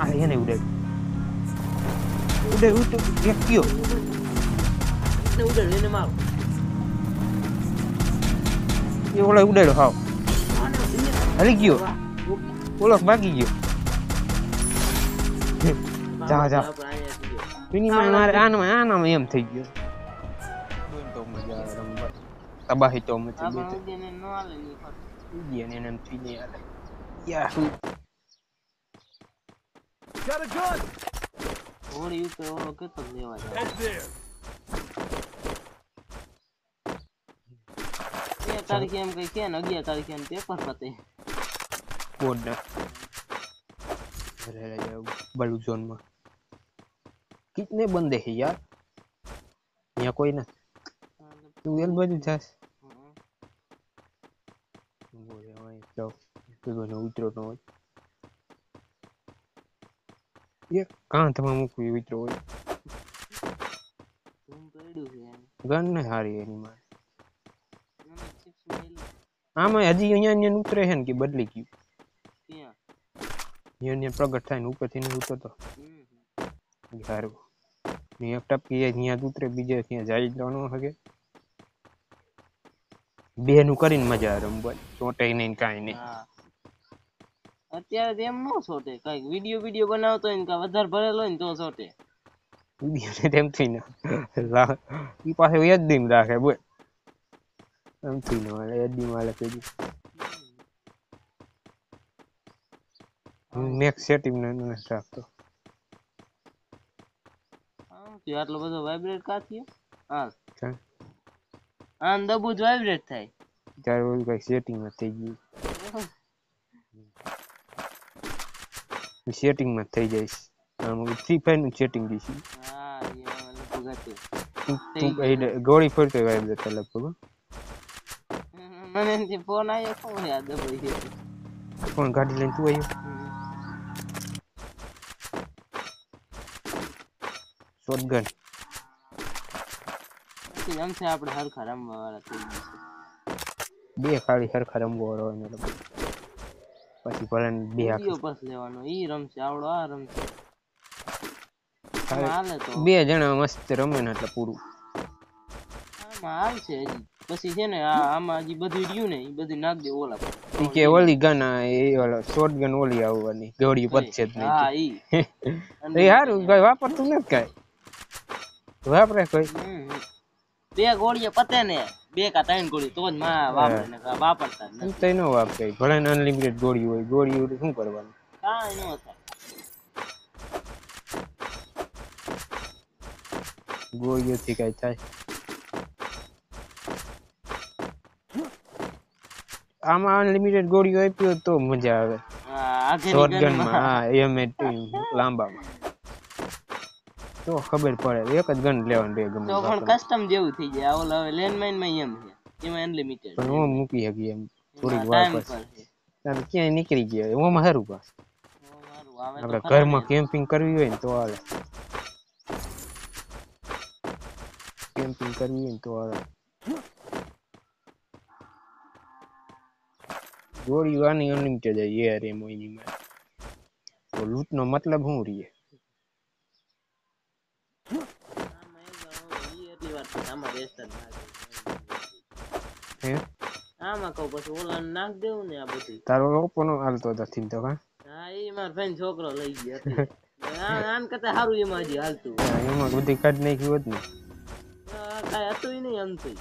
આ એને ઉડે ઉડે ઉડે એક કયો ને ઉડે એને મારો એ ઓલા ઉડેલો હાવ હલી ગયો ઓલો ભાગી ગયો જા જા મિનિમમ મારે આનામાં એમ થઈ ગયો તો મજા આવે રમવા તબાહી તો મચી ગઈ આપણે એને નો આલે ની પર ઈ એને થી નહી આલે Yahoo Got a gun. Audi ઉપર ઓલો કેતો લેવા જાય Head there. એ તારીખે એમ કઈ કે ને 11 તારીખે એમ પેપર પતે બોર્ડ અરે જાવ બલુ ઝોન માં कितने बंदे हैं यार यहाँ कोई ना तू एल बाजू जास बोले भाई जाओ तो बनो उतरो न હોય ये कहां तमा मुकू उतरो હોય તું પડ્યું છે યાર ગન ને હારી એની માં મને ચિપ્સ મેલી આમાં હજી અહીંયા ઉતરે છે ને કે બદલી ગયું ક્યાં અહીંયા પ્રગટ થાય ને ઉપરથી ને ઉતરતો યાર ને એક ટપકી અહીંયા ઉતરે બીજે ત્યાં જાય જવાનો હકે બે નું કરીને મજા આવે રમવા ચોટે નહીં કાઈ નહીં હા અત્યારે એમ નો છોટે કઈક વિડિયો બનાવતો હોય ને કા વધારે ભરેલો હોય ને તો છોટે વિડિયો ને તેમ થી ને ઈ પાસે યાદ દીમ રાખે બોલ એમ થી ને યાદ દીમ વાલે કીધું નેક્સ્ટ સેટિંગ ને રાખતો તું આટલો બધો વાઇબ્રેટ કા થયો હા ચાલ આન દબુ જ વાઇબ્રેટ થાય ત્યારે ઓલું કઈ સેટિંગ માં થઈ ગયું સેટિંગ માં થઈ જાય આમ ફ્રી ફાયર નું સેટિંગ દીધી હા એ મને પગતે તું ગોળી ફરતો વાઇબ્રેટ લગભગ મને જે ફોન આવ્યો કોણ યાદ દબાઈ ફોન ગાડી લઈને તું આવ્યો શોટગન એમ છે આપણે હરખા રમવા વાળા થઈ ગયા બે ખાલી હરખા રમવો હોય ને પછી ભલે બે વિડિયો બસ લેવાનો ઈ રમશે આવડો આ રમશે હાલે તો બે જણા મસ્ત રમે ને એટલે પૂરું આમાં આવશે હજી પછી છે ને આમાં હજી બધું રહ્યું ને ઈ બધું નાખ દે ઓલા ઈ કે ઓલી ગન એ ઓલો શોટગન ઓલી આવવાની ગોળી પતશે જ નહીં હા ઈ એ હારું કઈ વાપરતું નથી કાઈ વાપરે કોઈ બે ગોળીએ પતે ને બે કા ત્રણ ગોળી તો જ માં વાપરે ને વાપરતા જ નથી તઈ નો વાપરે ભલે અનલિમિટેડ ગોળી હોય ગોળી શું કરવાનું કાઈ નો થાય ગોળીઓથી કઈ થાય આમાં અનલિમિટેડ ગોળીઓ આપી તો મજા આવે શોટગન માં હા એમ લાંબામાં તો ખબર પડે એક જ ગન લેવાનું બે ગમે તો પણ કસ્ટમ જેવું થઈ જાય ઓલો હવે લેન્ડમાઇન માં એમ છે એમાં અનલિમિટેડ પણ હું મૂકી હકી એમ થોડીક વાર પછી ત્યારે ક્યાંય નીકળી ગયા ઓમાં સારું પાસ આપણે ઘરમાં કેમ્પિંગ કરવી હોય ને તો હાલે કેમ્પિંગ કરવી હોય ને તો હાલે ગોળી વાની અનલિમિટેડ જાય યાર એમ એની માં તો લૂટ નો મતલબ શું રીએ આમાં કહું પછી ઓલા નાખ દેવું ને આ બધું તારો ઓપોનો હાલતો નથી તો હા એ માર ફ્રેન્ડ છોકરો લઈ ગયો આન કરતા સારું એમાં હજી હાલતું એમાં બધી કાઢ નાખ્યું હોત ને કાંઈ હતું નહીં આમ થઈ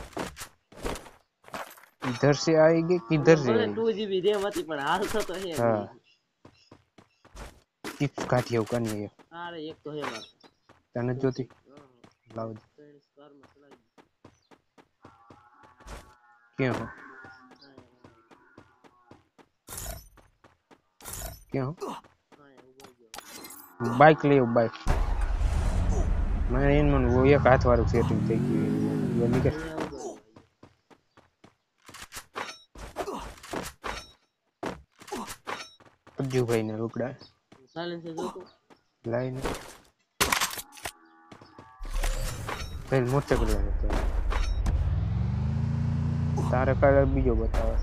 इधर से आएंगे किधर से 2GB RAM હતી પણ હાલતો તો હે હા चिप्स काटियो कने અરે એક તો હે માર તને જોતી લાવ સ્કાર માં ચલાવી ક્યાં હો ક્યાં હો બાઈક ले बाइक मैं इन मन वो एक हाथ वाला सेटिंग થઈ ગયું वो निकल અજુ ભાઈ ને રોકડા સાયલેન્સર જોતો લાઈન પેલ મોટે કરી દે તારે કલર બીજો બતાવે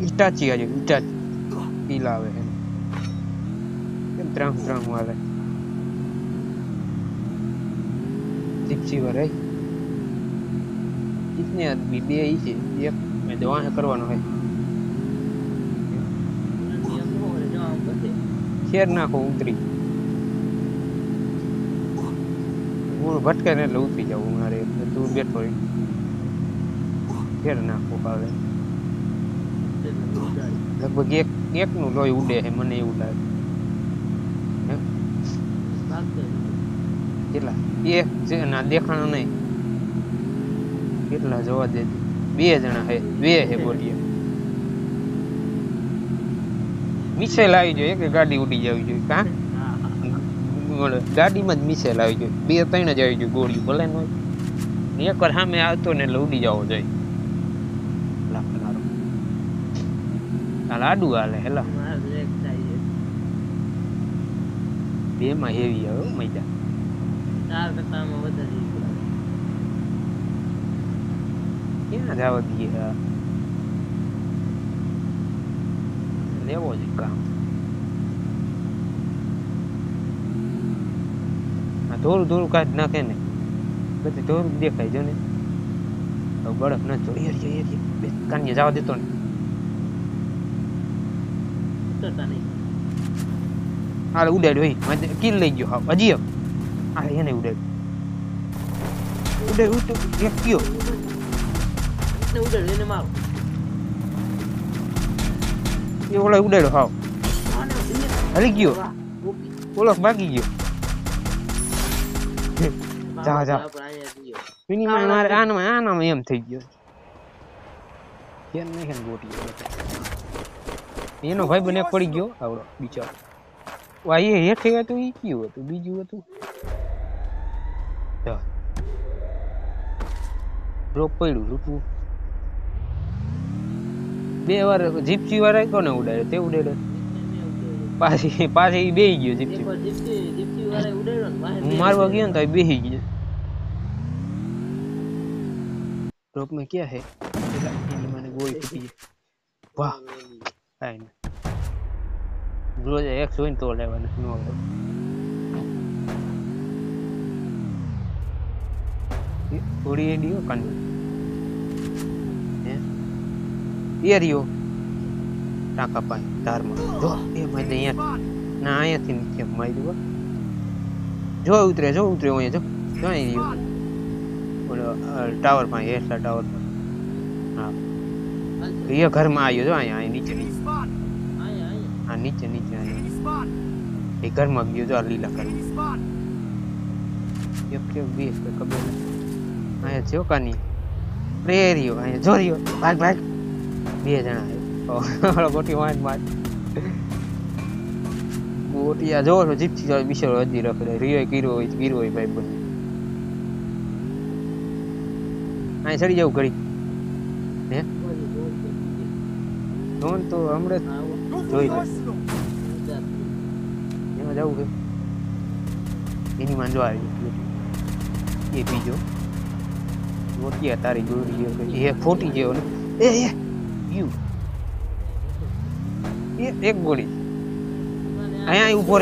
ઇટાચી આજે ઇટાચી પીલા આવે છે ત્રણ વાલે જીપ્સી વાળા कितने आदमी બે ही છે એક મે દવા કરવાનો હે શેર નાખો ઉતરી હું ભટકે ને એટલે ઉતરી જાઉં મારે તું બેઠો શેર નાખો કાલે લગભગ એક નું લોહી ઉડે છે મને એવું લાગે કેટલા એક છે ના દેખાણો નહીં કેટલા જોવા દે બે જણા હે બે હે બોલીએ મિસાઈલ આવી જોઈએ કે ગાડી ઉડી જવી જોઈએ કા ગાડીમાં જ મિસાઈલ આવી જોઈએ બે ત્રણ જ આવી જોઈએ ગોળી ભલે ન હોય એકવાર સામે આવતો ને એટલે ઉડી જવો જોઈએ લાકડારો લાડુ હાલે હેલા બે માં હેવી આવે મજા 4 કરતામાં વધારે ક્યાં જવા દઈએ લેવો જ કામ આ થોડું કાઢ નાખે ને બધી થોડું દેખાય જો ને બળફ ના ચોરી બે કાન્ય જવા દેતો ને હાલ ઉડાડ્યો કિલ લઈ ગયો હા હજી આ એને ઉડાડ એક કયો ઉડાડ એને મારો એ ઓલા ઉડાડ્યો હાવ હલી ગયો ઓલો ભાગી ગયો જા મિનિમમ મારે આનામાં એમ થઈ ગયો કેમ નહીં ગોટી એનો ભાઈ બને પડી ગયો આવડો બિચારો વાય હેઠે હતું ઈ કયું હતું બીજું હતું ડ્રોપ પડ્યું લૂટવું બે વાર જીપ્સી વાળા કોને ઉડાડ્યો તે ઉડાડ્યો પાછી બેહી ગયો જીપ્સી હું મારવા ગયો ને તો બેહી ગયો ડ્રોપ में क्या है मैंने गोली फूटी वाह फाइन ग्लोज एक सोइन तो लेवाने नो थोड़ी एडियो कन ये रियो टाका पाई तार में जो ये मैं दे यहाँ ना आया थी नीचे माई दूँगा जो उतरे वहीं जो नहीं रियो बोलो टावर पाई ऐसा टावर पर हाँ ये घर में आयो जो आया नीचे हाँ नीचे आया ये घर में गयो जो लीला कर ये क्यों बीस पे कब आया जो कानी प्रेरियो आया जोरियो भाग બે જણા હે ગોટી માર ગોટી આ જો જીપસી જો બિચારો હજી રખડે રિયો કીરો હોય ભાઈ બને આ ચડી જાવ ઘડી હે નોન તો હમણે જોઈ લે એમાં જાવું છે એની માં જો આવી એ બીજો ગોટી તારી ગોળી એ ખોટી જેવો ને એ You. एक गोली आया ऊपर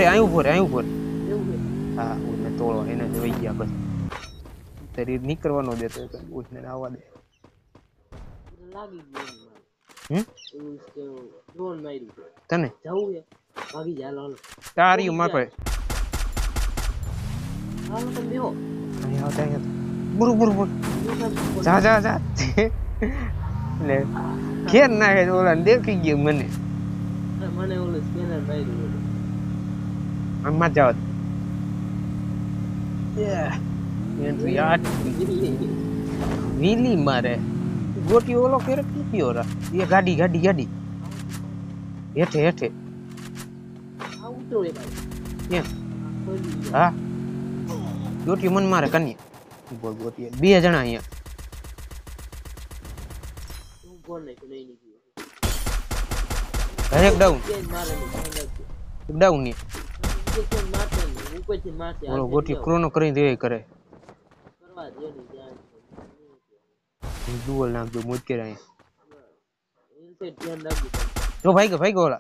हाँ उसने तोड़ो है ना जो गया बस तेरी नहीं करवानो देते उसने आवा दे लागी उसके ड्रोन मारी तने जाऊ है भागी जा लो तारी मार पे हां तुम देखो आया होता है बुर जा ले ખેર નાખે ઓલા દેખી ગયો મને ઓલો સ્કેનર માર્યું આમાં જાવ એન્ટ્રી આટ વીલી મારે ગોટી ઓલો કેરે કીયો રા એ ગાડી હેઠે આ ઉતરો એ ભાઈ એ હા ગોટી મન મારે કન્યા બોલ ગોટી બે જણા અહીંયા एक डाउन नहीं बोलो गोटी क्रोनो करी दे करे डुअल नाम जो मुझ के रहे जो भाई का वाला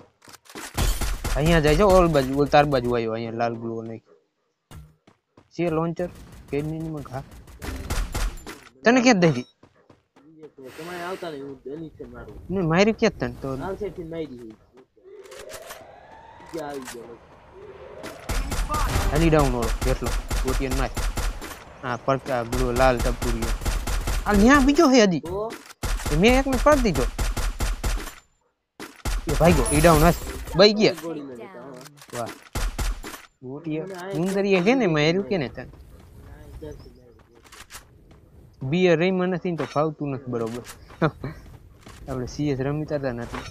અહીંયા જાય છે ઓલ બાજુ ઓલ તાર બાજુ આવ્યો અહીંયા લાલ ગ્લો નહીં છે લોન્ચર કેડનીમાં ઘા તને ક્યાં દઈ તમારે આવતા નહીં હું એની છે મારું ને મારી ક્યાં તને તો આવશે થી મારી ક્યાં આવી ગયો હાલી ડાઉન ઓળો કેટલો ગોટિયન માર હા પડકા ગ્લો લાલ ટપુરીઓ આ ન્યા બીજો છે હજી તો મેં એકને પાડી દીધો એ ભાગ્યો ઈ ડાઉન હસ બઈ ગયા ગોળી મે લેતા વાહ ગોટિયા સુંદરીએ છે ને માર્યું કે ને તને બિયર રહીમાં નથી ને તો ફાવતું નથી બરોબર આપણે સીએસ રમતા હતા નથી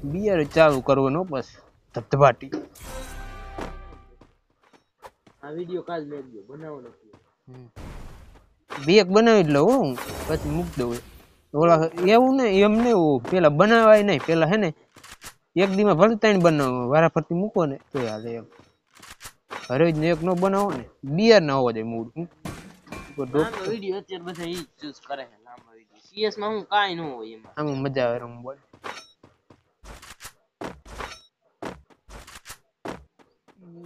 બિયર ચાલુ કરવાનો બસ ધબધબાટી આ વિડિયો કાલ મેકજો બનાવો નથી બે એક બનાવી જ લઉં હું પછી મૂકી દઉં ઓલા એવું ને એમને પેલા બનાવાય નહીં પેલા હે ને એક દીમાં ભલે ત્રણ બનાવો વારા ફરતી મૂકો ને તો હાલે એમ હરે જ એક નો બનાવો ને બિયર ના હોવો જોઈએ મૂડ લાંબા વિડિયો અત્યારે બધા ઈ ચૂઝ કરે છે લાંબા વિડિયો સીએસ માં હું કાઈ ન હોય એમાં આમાં મજા આવે રમવા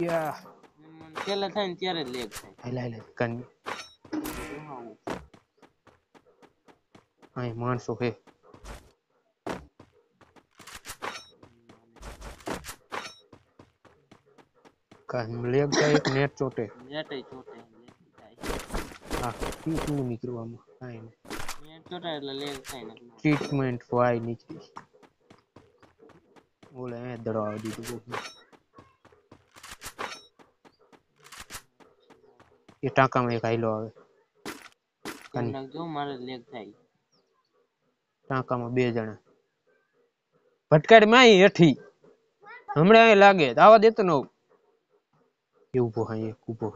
યા પેલા થાય ને ત્યારે લેગ થાય હાલા હાલા કાની આય માણસો હે કાન લેગ જાય એક નેટ ચોટે નેટ ચોટે હા શું નીકળવામાં કાઈ નહીં નેટ ચોટે એટલે લેગ થાય ને ટ્રીટમેન્ટ વાય નીકળી ઓલે એ દડવા દીધું એ ટાંકામાં એક આઈલો આવે જો મારે લેગ થાય ટાંકામાં બે જણા ભટકાડ માં હેઠી હમણાં અહીં લાગે આવા દેતો ન એ ઉભો હા એક ઉભો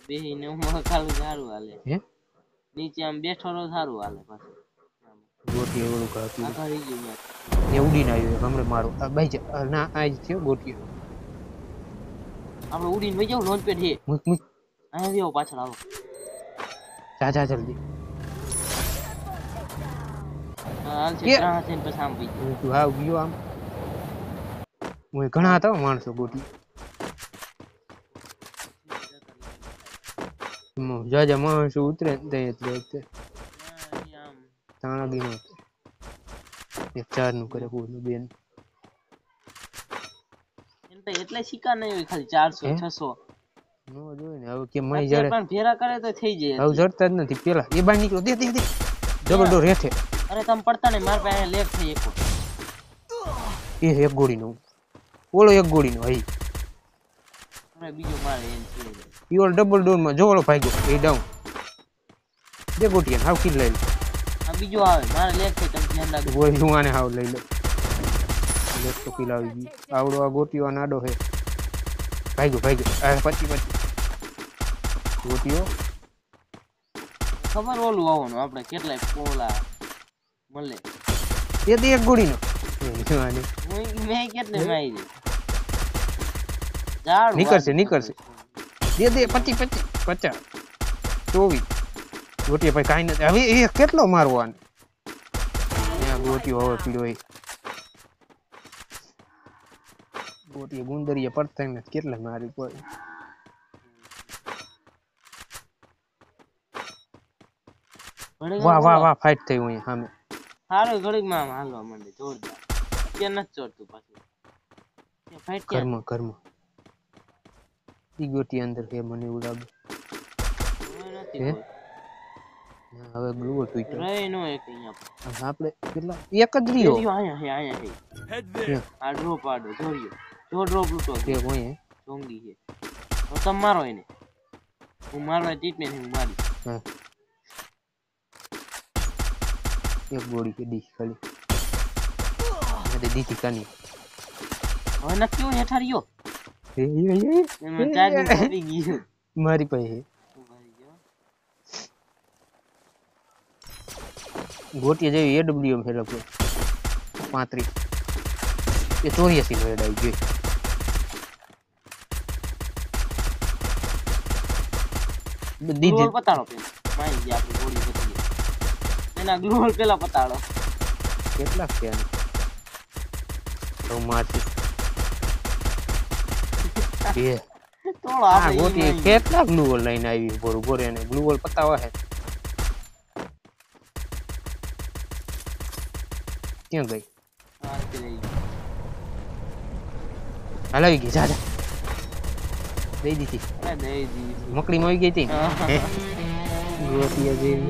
બેહીને હું ખાલું સારું હાલે હે નીચે આમ બેઠો રહો સારું હાલે પાછું ગોટી એવડું કાપી આ કરી ગયું એ ઉડીને આવ્યો હમણાં મારો આ ભાઈ ના આ જ થયો ગોટી આપણે ઉડીને વઈ જાવ લોન્ચ પેડ છે મુક મુક અહીંયા આવો પાછળ આવો જા જા જલ્દી હાલ છે કે- ત્રણ થઈને પછી આમ વઈ તું આવ ગયો આમ હું ઘણા હતા માણસો ગોટી જાજા માણસો ઉતરે ને તે એટલે જાય આમ તાણા ગીનો એક ચાર નું કરે કોઈનું બેન એમ તો એટલે શિકાર નહીં હોય ખાલી 400 હે? 600 નો જોઈ ને હવે કે મય અત્યારે જડે પણ ફેરા કરે તો થઈ જાય હવે જડતા જ નથી પેલા એ બાર નીકળો દે દે દે ડબલ ડોર હેઠે અરે તમે પડતા નહીં માર પાસે લેગ થઈ એકો એ એક ગોળી નો ઓલો એક ગોળી નો હઈ અરે બીજો મારે એમ છે ઈ ઓલો ડબલ ડોર માં જોવળો ભાગ્યો એ ડાઉન દે ગોટીયા હાવ કિલ લઈ લે આ બીજો આવે મારે લેગ થઈ તમે ધ્યાન રાખજો ગોળી હું આને હાવ લઈ લે લેક તો કિલ આવી ગઈ આવડો આ ગોટીયો નાડો હે ભાગ્યો ભાગ્યો આ પછી ગોટીયો ખબર ઓલું આવવાનું આપણે કેટલાય પોલા મળે એ દે એક ગોળી નો આને મેં કેટલે મારી ઝાડ નીકળશે નીકળશે દે દે 25 50 24 ગોટીયા ભાઈ કાઈ નથી હવે એ કેટલો મારવો આને ત્યાં ગોટીયો હવે પીડો એ ગોટીયા ગુંદરીએ પડતા ને કેટલા મારી કોઈ વાહ વાહ વાહ ફાઇટ થઈ હોય સામે સારો ઘડીકમાં આમ હાલવા માંડે જોરદાર અત્યારે નથી ચોરતું પાછું ફાઈટ ક્યાં ઘરમાં ઘરમાં ઈ ગોટી અંદર છે મને એવું લાગે નથી હે? કોઈ. ના, હવે ગ્લુ ટ્વિટર રહે નો એક અહીંયા આપણે કેટલા એક જ રહ્યો અહીંયા છે આ ડ્રોપ આડો જોરિયો જો ડ્રોપ લૂટો તે કોઈ ચોંગી છે તો તમે મારો એને હું મારવા ટ્રીટમેન્ટ હું મારી હા એક ગોળી કે દી ખાલી અરે દીધી કાની હવે નક્કી હું હેઠા રહ્યો એ એમાં ચાર્જિંગ કરી ગયું મારી પાસે ગોટી જેવી એડબ્લ્યુએમ છે લગભગ 35 એ 84 નો એડ આવી ગઈ દીધી ગ્લોલ પતાડો પેલા મારી ગયા આપણી ગોળી પતી એના ગ્લોલ પેલા પતાડો કેટલા છે તો મારતી બે તો આ આપણે ગોટી કેટલા ગ્લુ વોલ લઈને આવી બોરું બોરે ને ગ્લુ વોલ પતાવા હે ક્યાં ગઈ હાલ આવી ગઈ જા જા દઈ દીધી મકડી માં આવી ગઈ હતી ગોટિયા જેવી